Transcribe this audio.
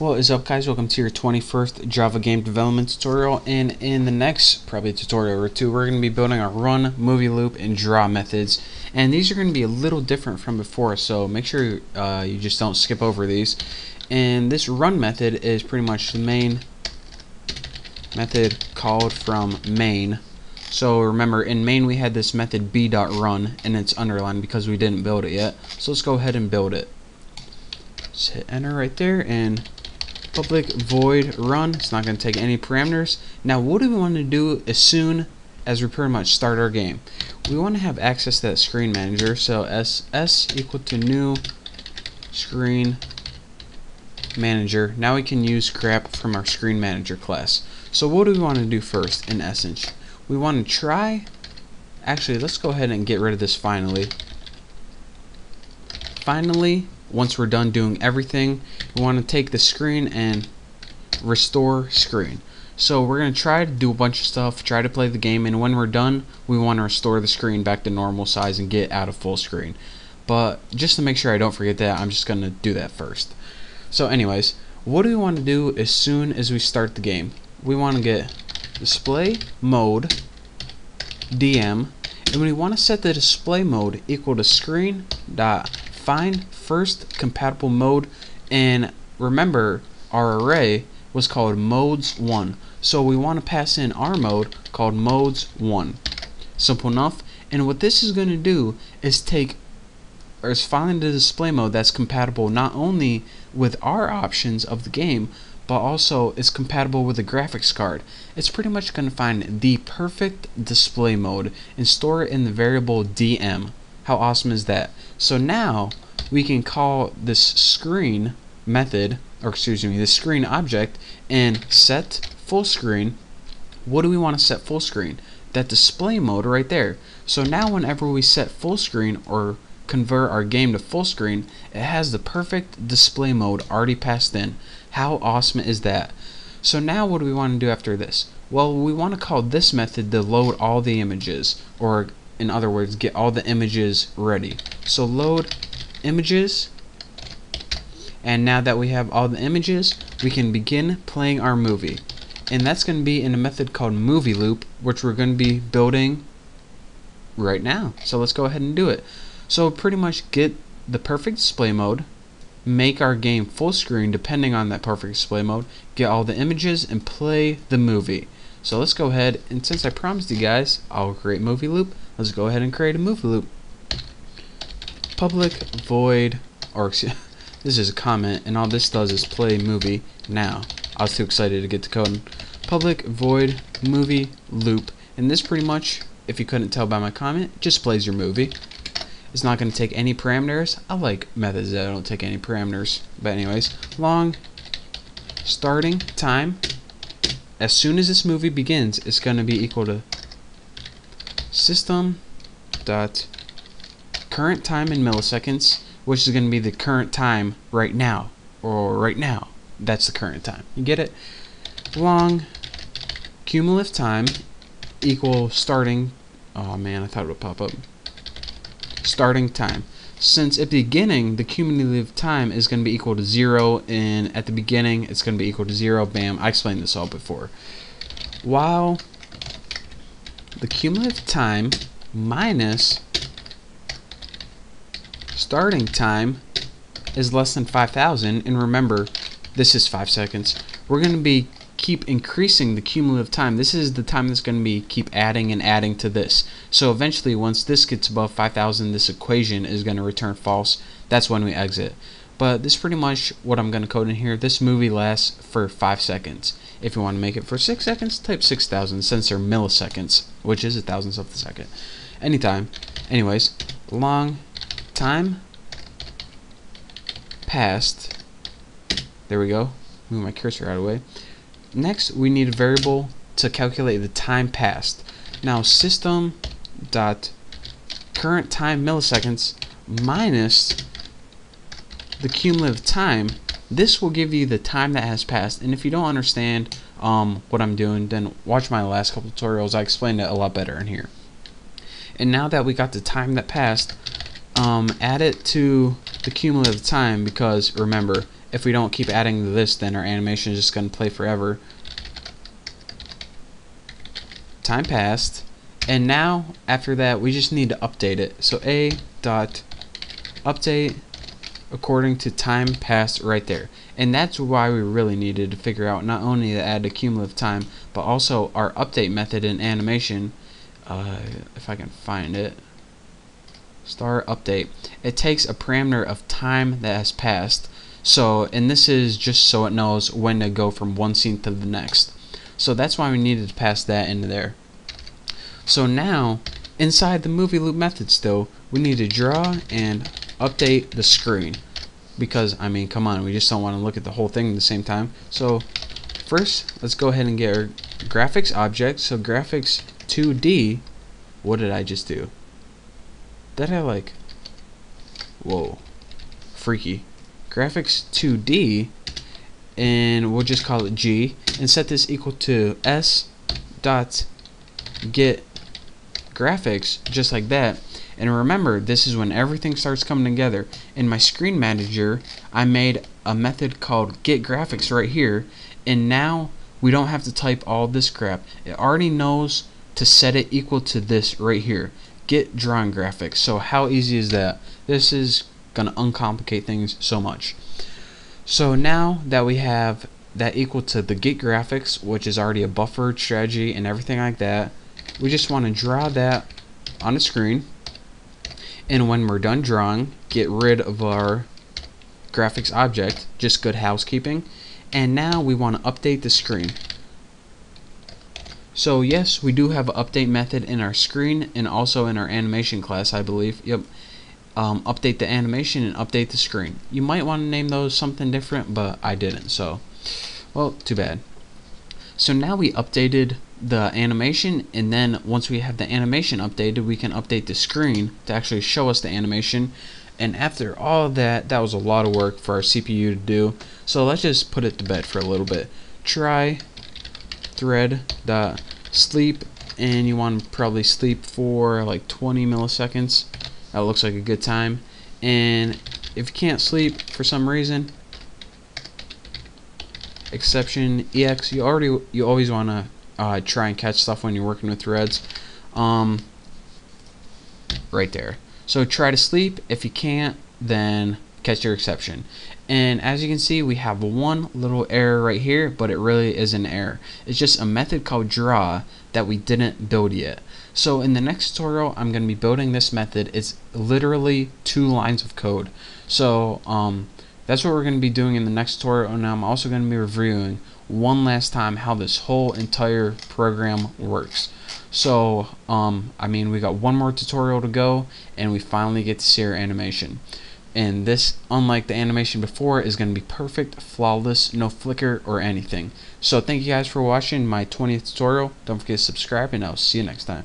What is up, guys? Welcome to your 21st Java game development tutorial, and in the next probably tutorial or two we're going to be building our run, movie loop, and draw methods, and these are going to be a little different from before, so make sure you just don't skip over these. And this run method is pretty much the main method called from main. So remember, in main we had this method b.run and it's underlined because we didn't build it yet, so let's go ahead and build it. Just hit enter right there and public void run. It's not going to take any parameters. Now what do we want to do as soon as we pretty much start our game? We want to have access to that screen manager, so s equal to new screen manager. Now we can use crap from our screen manager class. So what do we want to do first? In essence, we want to try, actually let's go ahead and get rid of this finally. Once we're done doing everything, we want to take the screen and restore screen. So we're going to try to do a bunch of stuff, try to play the game, and when we're done we want to restore the screen back to normal size and get out of full screen. But just to make sure I don't forget that, I'm just going to do that first. So anyways, what do we want to do as soon as we start the game? We want to get display mode DM, and we want to set the display mode equal to screen dot find first compatible mode. And remember, our array was called modes1, so we want to pass in our mode called modes1. Simple enough. And what this is going to do is find the display mode that's compatible not only with our options of the game, but also is compatible with the graphics card. It's pretty much going to find the perfect display mode and store it in the variable DM. How awesome is that? So now we can call this screen method, or excuse me, this screen object, and set full screen. What do we want to set full screen? That display mode right there. So now whenever we set full screen or convert our game to full screen, it has the perfect display mode already passed in. How awesome is that? So now what do we want to do after this? Well, we want to call this method to load all the images, or in other words, get all the images ready. So load images, and now that we have all the images, we can begin playing our movie. And that's going to be in a method called movie loop, which we're going to be building right now. So let's go ahead and do it. So pretty much get the perfect display mode, make our game full screen depending on that perfect display mode, get all the images, and play the movie. So let's go ahead, and since I promised you guys I'll create movie loop, let's go ahead and create a movie loop. Public void, or excuse, this is a comment and all this does is play movie now. I was too excited to get to coding. Public void movie loop, and this pretty much, if you couldn't tell by my comment, just plays your movie. It's not going to take any parameters. I like methods that don't take any parameters. But anyways, long starting time. As soon as this movie begins, it's going to be equal to system dot current time in milliseconds, which is going to be the current time right now, or right now. That's the current time. You get it? Long cumulative time equal starting. Oh man, I thought it would pop up. Starting time. Since at the beginning the cumulative time is going to be equal to 0, and at the beginning it's going to be equal to 0. Bam, I explained this all before. While the cumulative time minus starting time is less than 5,000, and remember this is 5 seconds, we're going to be keep increasing the cumulative time. This is the time that's going to be keep adding and adding to this. So eventually once this gets above 5,000, this equation is going to return false. That's when we exit. But this is pretty much what I'm going to code in here. This movie lasts for 5 seconds. If you want to make it for 6 seconds, type 6,000 since they're milliseconds, which is a thousandth of a second. Anytime. Anyways, long time passed. There we go. Move my cursor out of the way. Next, we need a variable to calculate the time passed. Now, system dot current time milliseconds minus the cumulative time. This will give you the time that has passed. And if you don't understand what I'm doing, then watch my last couple tutorials. I explained it a lot better in here. And now that we got the time that passed, add it to the cumulative time, because remember, if we don't keep adding to this, then our animation is just going to play forever. Time passed, and now after that we just need to update it. So a dot update according to time passed right there. And that's why we really needed to figure out not only to add the cumulative time, but also our update method in animation. If I can find it, star update, it takes a parameter of time that has passed. So, and this is just so it knows when to go from one scene to the next. So that's why we needed to pass that into there. So now inside the movie loop method still, we need to draw and update the screen, because I mean, come on, we just don't want to look at the whole thing at the same time. So first, let's go ahead and get our graphics object. So graphics 2D, what did I just do? Did I like, whoa, freaky. Graphics 2D, and we'll just call it G, and set this equal to s dot get graphics, just like that. And remember, this is when everything starts coming together. In my screen manager, I made a method called get graphics right here, and now we don't have to type all this crap. It already knows to set it equal to this right here, get drawing graphics. So how easy is that? This is gonna uncomplicate things so much. So now that we have that equal to the get graphics, which is already a buffered strategy and everything like that, we just want to draw that on the screen. And when we're done drawing, get rid of our graphics object, just good housekeeping. And now we want to update the screen. So yes, we do have an update method in our screen and also in our animation class, I believe. Yep. Update the animation and update the screen. You might want to name those something different, but I didn't, so well, too bad. So now we updated the animation, and then once we have the animation updated, we can update the screen to actually show us the animation. And after all of that, that was a lot of work for our CPU to do, so let's just put it to bed for a little bit. Try thread.sleep, and you want to probably sleep for like 20 milliseconds. That looks like a good time. And if you can't sleep for some reason, exception ex, you always want to try and catch stuff when you're working with threads. Right there. So try to sleep. If you can't, then catch your exception. And as you can see, we have one little error right here, but it really is an error. It's just a method called draw that we didn't build yet. So in the next tutorial, I'm going to be building this method. It's literally 2 lines of code. So that's what we're going to be doing in the next tutorial, and I'm also going to be reviewing one last time how this whole entire program works. So I mean, we got one more tutorial to go, and we finally get to see our animation. And this, unlike the animation before, is going to be perfect, flawless, no flicker or anything. So thank you guys for watching my 20th tutorial. Don't forget to subscribe, and I'll see you next time.